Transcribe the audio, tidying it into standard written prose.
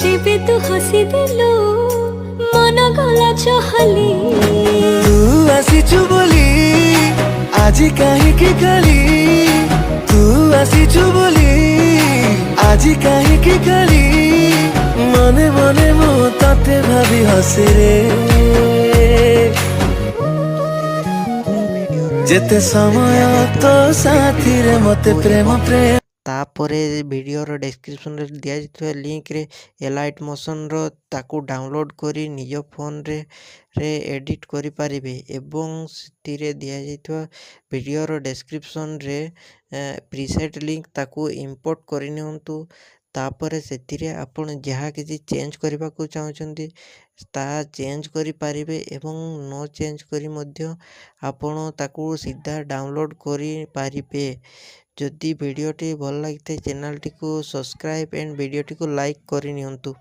जेबे तू हसी दिलु मन गला चहली तू आसीचु बोली आजी काहींकी खाली तू आसीचु बोली आजी काहींकी खाली मने मने मु तते भाबी हसे रे जेते समय तो साथी रे मते प्रेम प्रेम तापरे वीडियोर डिस्क्रिप्शन रे दिया जाइଥିବା लिंक रे एलाइट मोशन रो ताकू डाउनलोड करी निज फोन रे एडिट करि पारिबे एवं सितिरे दिया जाइଥିବା वीडियोर डिस्क्रिप्शन रे प्रीसेट लिंक ताकू इंपोर्ट करि नियंतु तापरे सेतिरे आपण जहाँ किसी चेंज करबा को चाहउछंती ता चेंज करि पारिबे एवं नो चेंज करी मध्य आपण ताकू सीधा डाउनलोड करि पारिबे। जदि वीडियोटी भल लगी चैनल टी को सब्सक्राइब एंड वीडियोटी को लाइक करि नियंतु।